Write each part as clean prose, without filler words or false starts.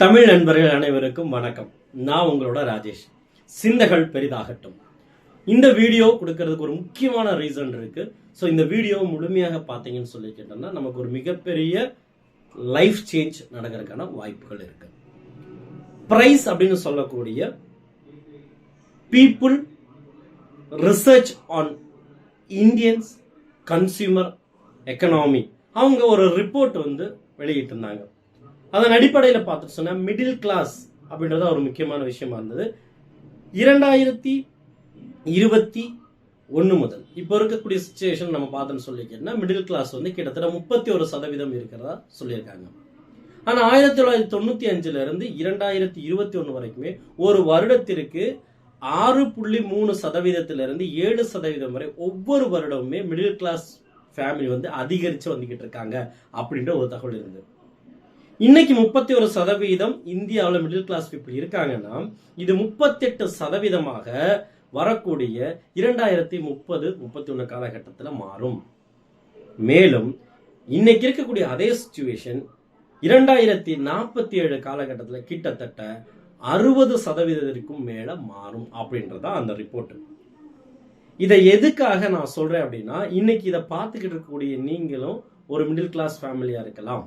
தமிழ் நண்பர்கள் அனைவருக்கும் வணக்கம். நான் உங்களோட ராஜேஷ். சிந்தைகள் பெரிதாகட்டும். இந்த வீடியோ கொடுக்கறதுக்கு ஒரு முக்கியமான ரீசன் இருக்கு. ஸோ இந்த வீடியோ முழுமையாக பார்த்தீங்கன்னு சொல்லி கேட்டோம்னா நமக்கு ஒரு மிகப்பெரிய லைஃப் சேஞ்ச் நடக்கிறதுக்கான வாய்ப்புகள் இருக்கு. பிரைஸ் அப்படின்னு சொல்லக்கூடிய people research on Indians consumer economy அவங்க ஒரு ரிப்போர்ட் வெளியிட்டு இருந்தாங்க. அதன் அடிப்படையில் பார்த்துட்டு சொன்னா மிடில் கிளாஸ் அப்படின்றத ஒரு முக்கியமான விஷயமா இருந்தது. 2021 முதல் இப்போ இருக்கக்கூடிய சிச்சுவேஷன் நம்ம பார்த்தோன்னு சொல்லிக்கிட்டோம்னா மிடில் கிளாஸ் கிட்டத்தட்ட 31% இருக்கிறதா சொல்லியிருக்காங்க. ஆனா 1995 இருந்து 2021 வரைக்குமே ஒரு வருடத்திற்கு 6.3% 7% வரை ஒவ்வொரு வருடமுமே மிடில் கிளாஸ் ஃபேமிலி அதிகரிச்சு வந்துகிட்டு இருக்காங்க அப்படின்ற ஒரு தகவல் இருந்தது. இன்னைக்கு 31% இந்தியாவில் மிடில் கிளாஸ் பீப்புள் இருக்காங்கன்னா இது 38% வரக்கூடிய 2030-31 காலகட்டத்தில் மாறும். மேலும் இன்னைக்கு இருக்கக்கூடிய அதே சிச்சுவேஷன் 2047 காலகட்டத்தில் கிட்டத்தட்ட 60% மேல மாறும் அப்படின்றதா அந்த ரிப்போர்ட். இதை எதுக்காக நான் சொல்றேன் அப்படின்னா இன்னைக்கு இதை பார்த்துக்கிட்டு இருக்கக்கூடிய நீங்களும் ஒரு மிடில் கிளாஸ் ஃபேமிலியா இருக்கலாம்.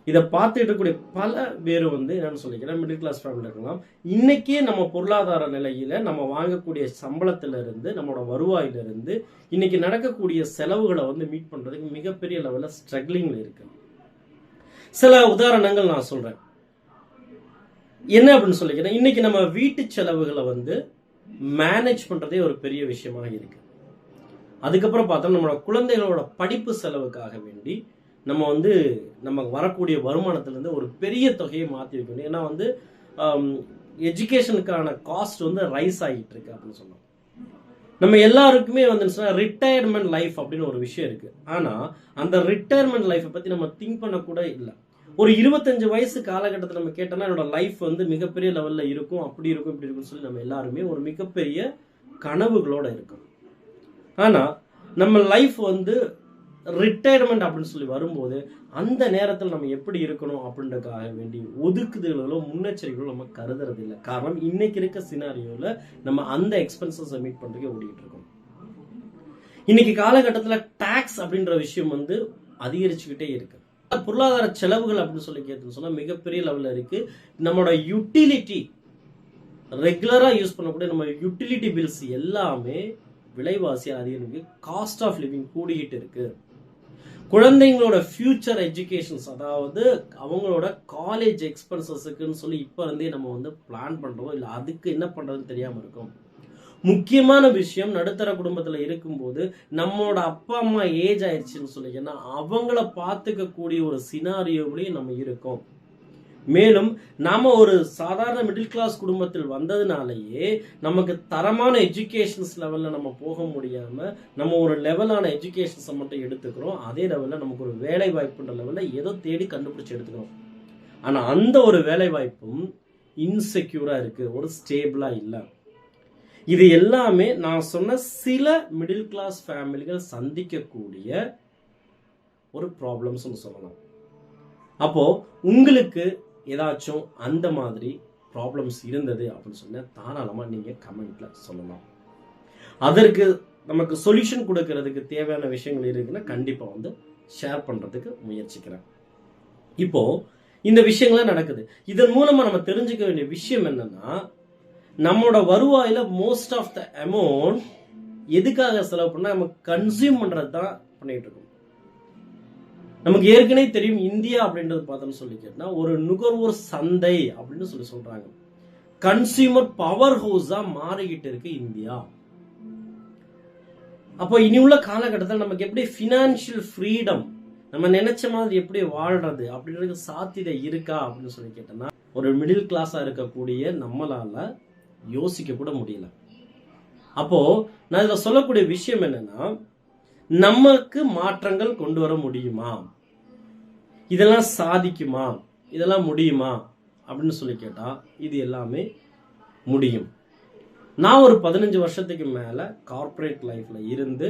இதை பார்த்துட்டு இருக்கக்கூடிய பல பேர் என்னன்னு சொல்லிக்கிறேன் மிடில் கிளாஸ் ஃபேமிலி இருக்கலாம். இன்னைக்கே நம்ம பொருளாதார நிலையில நம்ம வாங்கக்கூடிய சம்பளத்துல இருந்து நம்மளோட வருவாயில இருந்து இன்னைக்கு நடக்கக்கூடிய செலவுகளை மீட் பண்றதுக்கு மிகப்பெரிய லெவல்ல ஸ்ட்ரகிளிங்ல இருக்கு. சில உதாரணங்கள் நான் சொல்றேன். என்ன அப்படின்னு சொல்லிக்கிறேன், இன்னைக்கு நம்ம வீட்டு செலவுகளை மேனேஜ் பண்றதே ஒரு பெரிய விஷயமாக இருக்கு. அதுக்கப்புறம் பார்த்தா நம்மளோட குழந்தைகளோட படிப்பு செலவுக்காக வேண்டி நம்ம நமக்கு வரக்கூடிய வருமானத்திலிருந்து ஒரு பெரிய தொகையை மாற்றி வைக்கணும். ஏன்னா எஜுகேஷனுக்கான காஸ்ட் ரைஸ் ஆகிட்டு இருக்கு அப்படின்னு சொன்னோம். நம்ம எல்லாருக்குமே ரிட்டையர்மெண்ட் லைஃப் அப்படின்னு ஒரு விஷயம் இருக்கு. ஆனா அந்த ரிட்டையர்மெண்ட் லைஃப்பை பத்தி நம்ம திங்க் பண்ண கூட இல்லை. ஒரு 25 வயசு காலகட்டத்தில் நம்ம கேட்டோம்னா என்னோட லைஃப் மிகப்பெரிய லெவல்ல இருக்கும், அப்படி இருக்கும், இப்படி இருக்கும்னு சொல்லி நம்ம எல்லாருமே ஒரு மிகப்பெரிய கனவுகளோட இருக்கும். ஆனா நம்ம லைஃப் ரிட்டையர்மெண்ட் அப்படின்னு சொல்லி வரும்போது அந்த நேரத்தில் நம்ம எப்படி இருக்கணும் அப்படின்றதுக்காக வேண்டி ஒதுக்குதல்களோ முன்னெச்சரிக்கைகளோ நம்ம கருதுறது இல்லை. காரணம் இன்னைக்கு இருக்க சினாரியோல நம்ம அந்த எக்ஸ்பென்சஸ் மீட் பண்றதுக்கு ஓடிட்டு இருக்கோம். இன்னைக்கு காலகட்டத்தில் டாக்ஸ் அப்படின்ற விஷயம் அதிகரிச்சுக்கிட்டே இருக்கு. பொருளாதார செலவுகள் அப்படின்னு சொல்லி கேட்டுன்னு சொன்னா மிகப்பெரிய லெவல்ல இருக்கு. நம்மளோட யூட்டிலிட்டி ரெகுலரா யூஸ் பண்ணக்கூடிய நம்ம யூட்டிலிட்டி பில்ஸ் எல்லாமே விலைவாசி அதிகரிக்கு, காஸ்ட் ஆஃப் லிவிங் கூடிக்கிட்டு இருக்கு. குழந்தைங்களோட ஃபியூச்சர் எஜுகேஷன்ஸ் அதாவது அவங்களோட காலேஜ் எக்ஸ்பென்சஸுக்குன்னு சொல்லி இப்போ இருந்தே நம்ம பிளான் பண்றோம், இல்லை அதுக்கு என்ன பண்றதுன்னு தெரியாம இருக்கும். முக்கியமான விஷயம் நடுத்தர குடும்பத்துல இருக்கும்போது நம்மளோட அப்பா அம்மா ஏஜ் ஆயிடுச்சுன்னு சொல்லிங்கன்னா அவங்கள பார்த்துக்க கூடிய ஒரு சினாரியோவிலையும் நம்ம இருக்கோம். மேலும் நாம ஒரு சாதாரண மிடில் கிளாஸ் குடும்பத்தில் வந்ததுனாலேயே நமக்கு தரமான எஜுகேஷன்ஸ் லெவல்ல நம்ம போக முடியாம நம்ம ஒரு லெவலான எஜுகேஷன்ஸை மட்டும் எடுத்துக்கிறோம். அதே லெவல்ல நமக்கு ஒரு வேலை வாய்ப்புன்ற லெவல்ல ஏதோ தேடி கண்டுபிடிச்சு எடுத்துக்கிறோம். ஆனா அந்த ஒரு வேலை வாய்ப்பும் இன்செக்யூரா இருக்கு, ஒரு ஸ்டேபிளா இல்லை. இது எல்லாமே நான் சொன்ன சில மிடில் கிளாஸ் ஃபேமிலிகள் சந்திக்கக்கூடிய ஒரு ப்ராப்ளம்ஸ் சொல்லலாம். அப்போ உங்களுக்கு ஏதாச்சும் அந்த மாதிரி ப்ராப்ளம்ஸ் இருந்தது அப்படின்னு சொன்னா தாராளமா நீங்க கமெண்ட்ல சொல்லலாம். அதற்கு நமக்கு சொல்யூஷன் கொடுக்கறதுக்கு தேவையான விஷயங்கள் இருக்குன்னா கண்டிப்பா ஷேர் பண்றதுக்கு முயற்சிக்கிறேன். இப்போ இந்த விஷயங்கள்லாம் நடக்குது. இதன் மூலமா நம்ம தெரிஞ்சுக்க வேண்டிய விஷயம் என்னன்னா நம்மளோட வருவாயில மோஸ்ட் ஆஃப் த அமௌண்ட் எதுக்காக செலவு பண்ணா நம்ம கன்சியூம் பண்றது தான் பண்ணிட்டு இருக்கோம். நமக்கு ஏற்கனவே தெரியும் இந்தியா அப்படின்றது பார்த்தோம்னு சொல்லி கேட்டா ஒரு நுகர்வோர் சந்தை அப்படின்னு சொல்றாங்க. கன்சியூமர் பவர் ஹவுஸா மாறிக்கிட்டு இருக்கு இந்தியா. அப்போ இனி உள்ள காலகட்டத்தில் நமக்கு எப்படி பினான்சியல் ஃப்ரீடம் நம்ம நினைச்ச மாதிரி எப்படி வாழ்றது அப்படின்றது சாத்தியதை இருக்கா அப்படின்னு சொல்லி கேட்டோம்னா ஒரு மிடில் கிளாஸா இருக்கக்கூடிய நம்மளால யோசிக்க கூட முடியல. அப்போ நான் இதுல சொல்லக்கூடிய விஷயம் என்னன்னா நமக்கு மாற்றங்கள் கொண்டு வர முடியுமா, இதெல்லாம் சாதிக்குமா, இதெல்லாம் முடியுமா அப்படின்னு சொல்லி கேட்டா இது எல்லாமே முடியும். நான் ஒரு 15 வருஷத்துக்கு மேல கார்ப்பரேட் லைஃப்ல இருந்து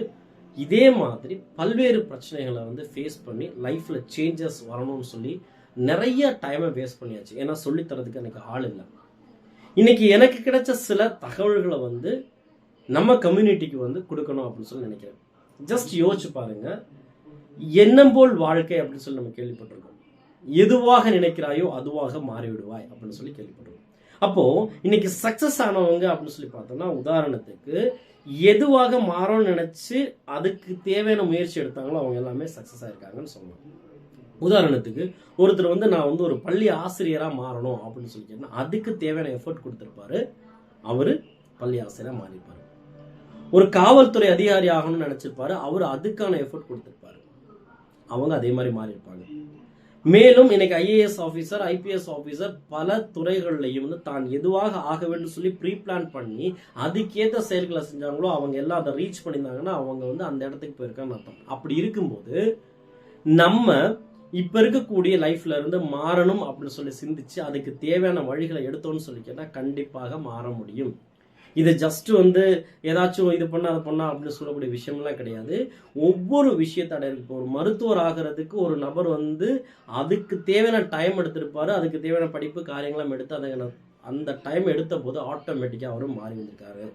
இதே மாதிரி பல்வேறு பிரச்சனைகளை ஃபேஸ் பண்ணி லைஃப்ல சேஞ்சஸ் வரணும்னு சொல்லி நிறைய டைமை வேஸ்ட் பண்ணியாச்சு. ஏன்னா சொல்லித்தரதுக்கு எனக்கு ஆள் இல்லை. இன்னைக்கு எனக்கு கிடைச்ச சில தகவல்களை வந்து நம்ம கம்யூனிட்டிக்கு வந்து கொடுக்கணும் அப்படின்னு சொல்லி நினைக்கிறேன். ஜஸ்ட் யோசிச்சு பாருங்க, எண்ணம் போல் வாழ்க்கை அப்படின்னு சொல்லி நம்ம கேள்விப்பட்டிருக்கோம். எதுவாக நினைக்கிறாயோ அதுவாக மாறிவிடுவாய் அப்படின்னு சொல்லி கேள்விப்பட்டிருக்கோம். அப்போ இன்னைக்கு சக்சஸ் ஆனவங்க அப்படின்னு சொல்லி பார்த்தோம்னா, உதாரணத்துக்கு எதுவாக மாறணும்னு நினைச்சு அதுக்கு தேவையான முயற்சி எடுத்தாங்களோ அவங்க எல்லாமே சக்சஸ் ஆயிருக்காங்கன்னு சொல்லலாம். உதாரணத்துக்கு ஒருத்தர் வந்து நான் வந்து ஒரு பள்ளி ஆசிரியராக மாறணும் அப்படின்னு சொல்லி கேட்டா அதுக்கு தேவையான எஃபர்ட் கொடுத்துருப்பாரு, அவரு பள்ளி ஆசிரியராக மாறிப்பாரு. ஒரு காவல்துறை அதிகாரி ஆகணும்னு நினைச்சிருப்பாரு, அவரு அதுக்கான எஃபர்ட் கொடுத்திருப்பாரு, அவங்க அதே மாதிரி மாறி இருப்பாங்க. மேலும் இன்னைக்கு ஐஏஎஸ் ஆஃபீஸர், ஐபிஎஸ் ஆஃபீஸர் பல துறைகள்லையும் வந்து தான் எதுவாக ஆக வேண்டும் சொல்லி ப்ரீ பிளான் பண்ணி அதுக்கேற்ற செயல்களை செஞ்சாங்களோ அவங்க எல்லாம் அதை ரீச் பண்ணியிருந்தாங்கன்னா அவங்க வந்து அந்த இடத்துக்கு போயிருக்கான்னு அர்த்தம். அப்படி இருக்கும்போது நம்ம இப்ப இருக்கக்கூடிய லைஃப்ல இருந்து மாறணும் அப்படின்னு சொல்லி சிந்திச்சு அதுக்கு தேவையான வழிகளை எடுத்தோம்னு சொல்லி கேட்டா கண்டிப்பாக மாற முடியும். இது ஜஸ்ட் வந்து ஏதாச்சும் இது பண்ண அதை பண்ணா அப்படின்னு சொல்லக்கூடிய விஷயம்லாம் கிடையாது. ஒவ்வொரு விஷயத்தோட இருக்கு. ஒரு மருத்துவர் ஆகிறதுக்கு ஒரு நபர் வந்து அதுக்கு தேவையான டைம் எடுத்திருப்பாரு, அதுக்கு தேவையான படிப்பு காரியங்களும் எடுத்து அதை அந்த டைம் எடுத்த போது ஆட்டோமேட்டிக்கா அவரும் மாறி வந்திருக்காரு.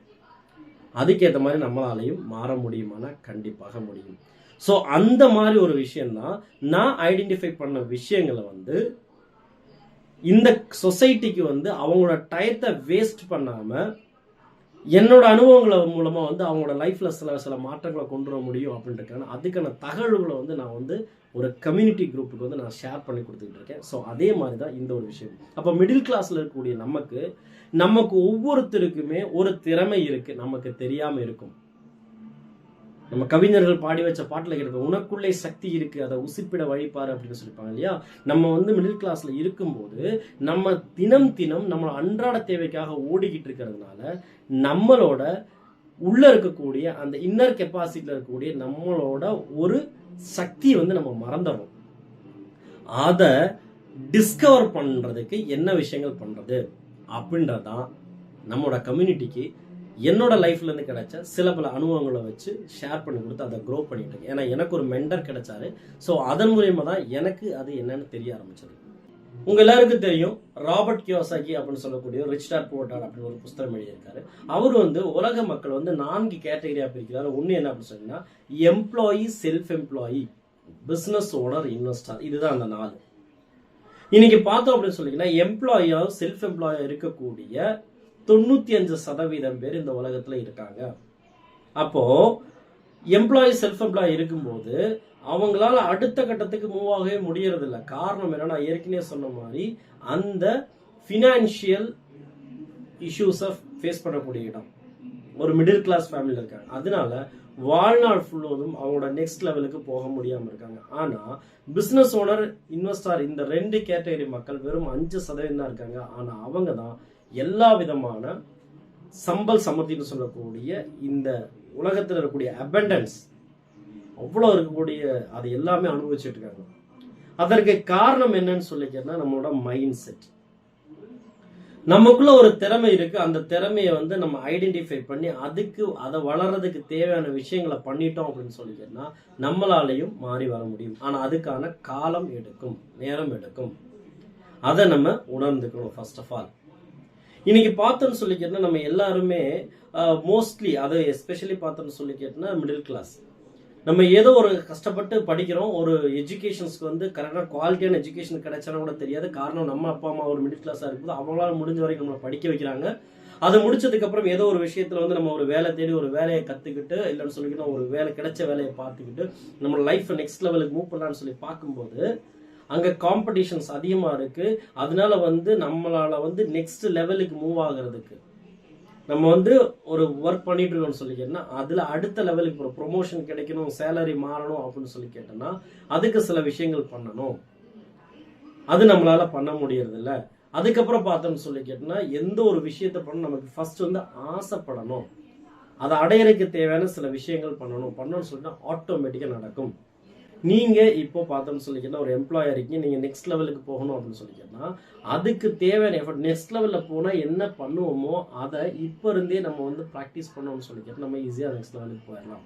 அதுக்கேற்ற மாதிரி நம்மளாலையும் மாற முடியுமானா கண்டிப்பாக முடியும். ஸோ அந்த மாதிரி ஒரு விஷயம்தான் நான் ஐடென்டிஃபை பண்ண விஷயங்களை வந்து இந்த சொசைட்டிக்கு வந்து அவங்களோட டயத்தை வேஸ்ட் பண்ணாம என்னோட அனுபவங்களை மூலமா வந்து அவங்களோட லைஃப்ல சில மாற்றங்களை கொண்டு வர முடியும் அப்படின்றதுக்கான அதுக்கான தகவல்களை வந்து நான் வந்து ஒரு கம்யூனிட்டி குரூப்புக்கு வந்து நான் ஷேர் பண்ணி கொடுத்துக்கிட்டு இருக்கேன். ஸோ அதே மாதிரி தான் இந்த ஒரு விஷயம். அப்போ மிடில் கிளாஸ்ல இருக்கக்கூடிய நமக்கு ஒவ்வொருத்தருக்குமே ஒரு திறமை இருக்கு, நமக்கு தெரியாம இருக்கும். நம்ம கவிஞர்கள் பாடி வச்ச பாட்டில் கேட்போம், உனக்குள்ளே சக்தி இருக்கு, அதை உசிப்பிட வழிபாரு அப்படின்னு சொல்லிப்பாங்க இல்லையா. நம்ம வந்து மிடில் கிளாஸ்ல இருக்கும்போது நம்ம தினம் நம்ம அன்றாட தேவைக்காக ஓடிக்கிட்டு இருக்கிறதுனால நம்மளோட உள்ள இருக்கக்கூடிய அந்த இன்னர் கெப்பாசிட்டியில இருக்கக்கூடிய நம்மளோட ஒரு சக்தி வந்து நம்ம மறந்துடுறோம். அதை டிஸ்கவர் பண்றதுக்கு என்ன விஷயங்கள் பண்றது அப்படின்றதான் நம்மளோட கம்யூனிட்டிக்கு என்னோட லைஃப்ல இருந்து கிடைச்ச சில பல அனுபவங்களை வச்சு ஷேர் பண்ணி கொடுத்து அதை க்ரோ பண்ணிட்டு இருக்கேன். ஏன்னா எனக்கு ஒரு மெண்டர் கிடைச்சாரு. ஸோ அதன் மூலியமா தான் எனக்கு அது என்னன்னு தெரிய ஆரம்பிச்சது. உங்க எல்லாருக்கும் தெரியும், ராபர்ட் கியோசாகி அப்படின்னு சொல்லக்கூடிய ரிச் டாட் புவர் டாட் அப்படின்னு ஒரு புத்தகம் எழுதியிருக்காரு. அவர் வந்து உலக மக்கள் வந்து 4 கேட்டகரியா பிரிக்கிறாரு. ஒன்று என்ன அப்படின்னு சொன்னீங்கன்னா employee, self employee, business owner, investor. இதுதான் அந்த 4. இன்னைக்கு பார்த்தோம் அப்படின்னு சொன்னீங்கன்னா எம்ப்ளாயா செல்ஃப் எம்ப்ளாயா இருக்கக்கூடிய 95% பேர் இந்த உலகத்துல இருக்காங்க. அப்போ எம்ப்ளாயி செல்ஃப் எம்ப்ளாயி இருக்கும்போது அவங்களால அடுத்த கட்டத்துக்கு மூவ் ஆகவே முடியறது இல்லை. காரணம் என்னன்னா ஏற்கனவே சொன்ன மாதிரி அந்த பினான்சியல் இஷ்யூஸை ஃபேஸ் பண்ணக்கூடிய இடம் ஒரு மிடில் கிளாஸ் ஃபேமிலியில் இருக்காங்க. அதனால வாழ்நாள் ஃபுல்லும் அவங்களோட நெக்ஸ்ட் லெவலுக்கு போக முடியாம இருக்காங்க. ஆனா பிசினஸ் ஓனர், இன்வெஸ்டர் இந்த 2 கேட்டகரி மக்கள் வெறும் 5% தான் இருக்காங்க. ஆனா அவங்க தான் எல்லா விதமான சம்பல் சமத்தின்னு சொல்லக்கூடிய இந்த உலகத்தில் இருக்கக்கூடிய அபண்டன்ஸ் அவ்வளோ இருக்கக்கூடிய அது எல்லாமே அனுபவிச்சுட்டு இருக்காங்க. அதற்கு காரணம் என்னன்னு சொல்லிக்கிறதுனா நம்மளோட மைண்ட் செட். நமக்குள்ள ஒரு திறமை இருக்கு, அந்த திறமையை வந்து நம்ம ஐடென்டிஃபை பண்ணி அதை வளர்றதுக்கு தேவையான விஷயங்களை பண்ணிட்டோம் அப்படின்னு சொல்லிக்கிறதுனா நம்மளாலையும் மாறி வர முடியும். ஆனா அதுக்கான காலம் எடுக்கும், நேரம் எடுக்கும். அதை நம்ம உணர்ந்துக்கணும். ஃபர்ஸ்ட் ஆஃப் ஆல் இன்னைக்கு பார்த்தோன்னு சொல்லி கேட்டா நம்ம எல்லாருமே மோஸ்ட்லி அதை எஸ்பெஷலி பார்த்தோன்னு சொல்லி கேட்டோம்னா மிடில் கிளாஸ். நம்ம ஏதோ ஒரு கஷ்டப்பட்டு படிக்கிறோம், ஒரு எஜுகேஷன்ஸ்க்கு வந்து கரெக்டான குவாலிட்டியான எஜுகேஷன் கிடைச்சாலும் கூட தெரியாது. காரணம் நம்ம அப்பா அம்மா ஒரு மிடில் கிளாஸாக இருக்கும்போது அவங்களால முடிஞ்ச வரைக்கும் நம்மளை படிக்க வைக்கிறாங்க. அது முடிச்சதுக்கு அப்புறம் ஏதோ ஒரு விஷயத்துல வந்து நம்ம ஒரு வேலை தேடி ஒரு வேலையை கத்துக்கிட்டு இல்லைன்னு சொல்லிக்கிட்டு ஒரு வேலை கிடைச்ச வேலையை பார்த்துக்கிட்டு நம்ம லைஃப் நெக்ஸ்ட் லெவலுக்கு மூவ் பண்ணலான்னு சொல்லி பார்க்கும்போது அங்க காம்படிஷன்ஸ் அதிகமா இருக்கு. அதனால வந்து நம்மளால வந்து நெக்ஸ்ட் லெவலுக்கு மூவ் ஆகுறதுக்கு நம்ம வந்து ஒரு ஒர்க் பண்ணிட்டு இருக்கோம்னு சொல்லி கேட்டோம்னா அதுல அடுத்த லெவலுக்கு ஒரு ப்ரொமோஷன் கிடைக்கணும், சேலரி மாறணும் அப்படின்னு சொல்லி கேட்டோம்னா அதுக்கு சில விஷயங்கள் பண்ணணும். அது நம்மளால பண்ண முடியறது இல்ல. அதுக்கப்புறம் பார்த்தோம்னு சொல்லி கேட்டோம்னா எந்த ஒரு விஷயத்த பண்ண நமக்கு ஃபர்ஸ்ட் வந்து ஆசைப்படணும், அதை அடையறதுக்கு தேவையான சில விஷயங்கள் பண்ணணும்னு சொல்லிட்டு ஆட்டோமேட்டிக்கா நடக்கும். நீங்க இப்போ பார்த்தோம்னு சொல்லிக்கிட்டா ஒரு எம்ப்ளாயர் இருக்கீங்க, நீங்க நெக்ஸ்ட் லெவலுக்கு போகணும் அப்படின்னு சொல்லிக்கிட்டா அதுக்கு தேவையான எஃபர்ட் நெக்ஸ்ட் லெவல்ல போனா என்ன பண்ணுவோமோ அதை இப்ப இருந்தே நம்ம வந்து ப்ராக்டிஸ் பண்ணோம்னு சொல்லிக்கிட்டு நம்ம ஈஸியா நெக்ஸ்ட் லெவலுக்கு போயிடலாம்.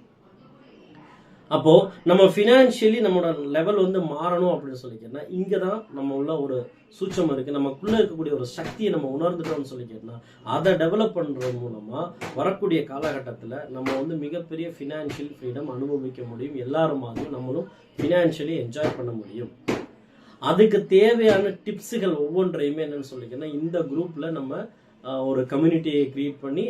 அப்போ நம்ம ஃபினான்ஷியலி நம்மளோட லெவல் வந்து மாறணும் அப்படின்னு சொல்லிக்கிறேன்னா இங்கே தான் நம்ம உள்ள ஒரு சூட்சம் இருக்கு. நமக்குள்ள இருக்கக்கூடிய ஒரு சக்தியை நம்ம உணர்ந்துட்டோம்னு சொல்லிக்கிறோம்னா அதை டெவலப் பண்றது மூலமா வரக்கூடிய காலகட்டத்தில் நம்ம வந்து மிகப்பெரிய ஃபினான்ஷியல் ஃப்ரீடம் அனுபவிக்க முடியும். எல்லாரும் மாதிரியும் நம்மளும் ஃபினான்ஷியலி என்ஜாய் பண்ண முடியும். அதுக்கு தேவையான டிப்ஸுகள் ஒவ்வொன்றையுமே என்னன்னு சொல்லிக்கிறேன்னா இந்த குரூப்ல நம்ம ஒரு கம்யூனிட்டியை கிரியேட் பண்ணி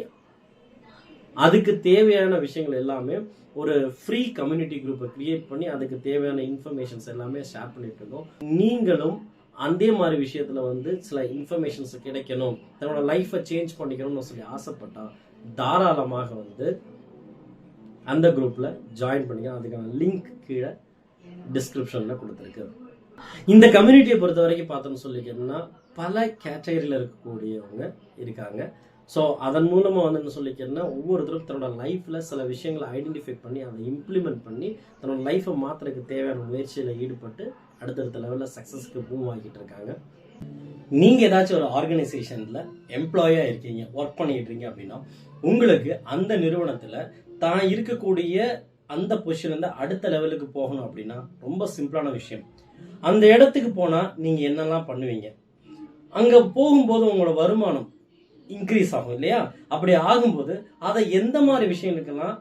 அதுக்கு தேவையான விஷயங்கள் எல்லாமே ஒரு ஃப்ரீ கம்யூனிட்டி குரூப்பை கிரியேட் பண்ணி அதுக்கு தேவையான இன்ஃபர்மேஷன்ஸ் எல்லாமே ஷேர் பண்ணிட்டு இருக்கோம். நீங்களும் அதே மாதிரி விஷயத்துல வந்து சில இன்ஃபர்மேஷன்ஸ் கிடைக்கணும், தன்னோட லைஃப்பை சேஞ்ச் பண்ணிக்கணும்னு சொல்லி ஆசைப்பட்டா தாராளமாக வந்து அந்த குரூப்ல ஜாயின் பண்ணிக்க. அதுக்கான லிங்க் கீழே டிஸ்கிரிப்ஷன்ல கொடுத்துருக்கு. இந்த கம்யூனிட்டியை பொறுத்த வரைக்கும் பார்த்தோம்னு சொல்லிக்கணும்னா பல கேட்டகரியில் இருக்கக்கூடியவங்க இருக்காங்க. ஸோ அதன் மூலமாக வந்து என்ன சொல்லிக்கிறேன்னா ஒவ்வொருத்தரும் தன்னோட லைஃப்பில் சில விஷயங்களை ஐடென்டிஃபை பண்ணி அதை இம்ப்ளிமெண்ட் பண்ணி தன்னோட லைஃப்பை மாற்றுறதுக்கு தேவையான முயற்சியில் ஈடுபட்டு அடுத்தடுத்த லெவலில் சக்ஸஸ்க்கு மூவ் ஆகிட்டு இருக்காங்க. நீங்கள் ஏதாச்சும் ஒரு ஆர்கனைசேஷனில் எம்ப்ளாயாக இருக்கீங்க, ஒர்க் பண்ணிட்டு இருக்கீங்க அப்படின்னா உங்களுக்கு அந்த நிறுவனத்தில் தான் இருக்கக்கூடிய அந்த பொசிஷன்லேருந்து அடுத்த லெவலுக்கு போகணும் அப்படின்னா ரொம்ப சிம்பிளான விஷயம். அந்த இடத்துக்கு போனால் நீங்கள் என்னெல்லாம் பண்ணுவீங்க, அங்கே போகும்போது உங்களோட வருமானம் இன்க்ரீஸ் ஆகும் இல்லையா? அப்படி ஆகும்போது அதை எந்த மாதிரி விஷயங்களுக்கெல்லாம்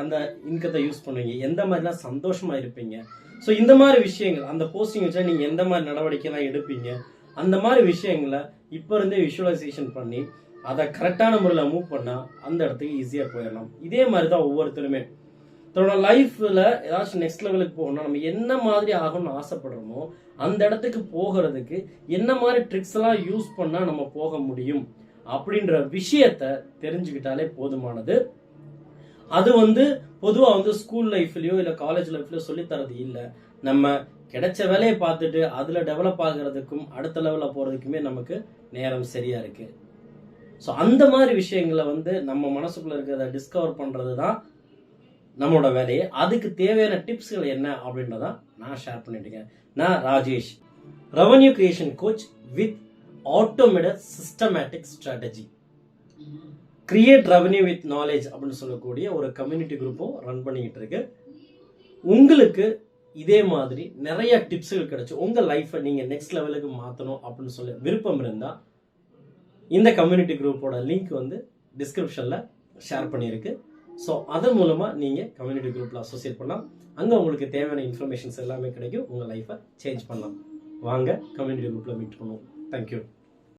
அந்த இன்கத்தை யூஸ் பண்ணுவீங்க, எந்த மாதிரிலாம் சந்தோஷமா இருப்பீங்க. ஸோ இந்த மாதிரி விஷயங்கள் அந்த போஸ்டிங் வச்சா நீங்கள் எந்த மாதிரி நடவடிக்கைலாம் எடுப்பீங்க, அந்த மாதிரி விஷயங்களை இப்போ இருந்தே விஷுவலைசேஷன் பண்ணி அதை கரெக்டான முறையில் மூவ் பண்ணால் அந்த இடத்துக்கு ஈஸியாக போயிடலாம். இதே மாதிரி தான் ஒவ்வொருத்தருமே தன்னோட லைஃப்பில் ஏதாச்சும் நெக்ஸ்ட் லெவலுக்கு போகணும்னா நம்ம என்ன மாதிரி ஆகணும்னு ஆசைப்படுறோமோ அந்த இடத்துக்கு போகிறதுக்கு என்ன மாதிரி ட்ரிக்ஸ் எல்லாம் யூஸ் பண்ணால் நம்ம போக முடியும் அப்படின்ற விஷயத்த தெரிஞ்சுக்கிட்டாலே போதுமானது. அது வந்து பொதுவாக வந்து ஸ்கூல் லைஃப்லயோ இல்லை காலேஜ் லைஃப்லயோ சொல்லித்தரது இல்லை. நம்ம கிடைச்ச வேலையை பார்த்துட்டு அதில் டெவலப் ஆகிறதுக்கும் அடுத்த லெவலில் போகிறதுக்குமே நமக்கு நேரம் சரியா இருக்கு. ஸோ அந்த மாதிரி விஷயங்களை வந்து நம்ம மனசுக்குள்ள இருக்கிறத டிஸ்கவர் பண்ணுறது தான் நம்மளோட வேலையை. அதுக்கு தேவையான டிப்ஸ்கள் என்ன அப்படின்றத நான் ஷேர் பண்ணிட்டேன். நான் Rajesh, revenue creation coach with automated systematic strategy, create revenue with knowledge அப்படின்னு சொல்லக்கூடிய ஒரு கம்யூனிட்டி குரூப்பும் ரன் பண்ணிக்கிட்டு இருக்கு. உங்களுக்கு இதே மாதிரி நிறைய டிப்ஸ்கள் கிடைச்சு உங்க லைஃப்பை நீங்க நெக்ஸ்ட் லெவலுக்கு மாற்றணும் அப்படின்னு சொல்லி விருப்பம் இருந்தா இந்த கம்யூனிட்டி குரூப்போட லிங்க் வந்து டிஸ்கிரிப்ஷன்ல ஷேர் பண்ணியிருக்கு. ஸோ அதன் மூலமா நீங்க கம்யூனிட்டி குரூப்ல அசோசியேட் பண்ணலாம். அங்க உங்களுக்கு தேவையான இன்ஃபர்மேஷன்ஸ் எல்லாமே கிடைக்கும். உங்க லைஃப்பை சேஞ்ச் பண்ணலாம். வாங்க கம்யூனிட்டி குரூப்ல மீட் பண்ணுவோம். தேங்க்யூ.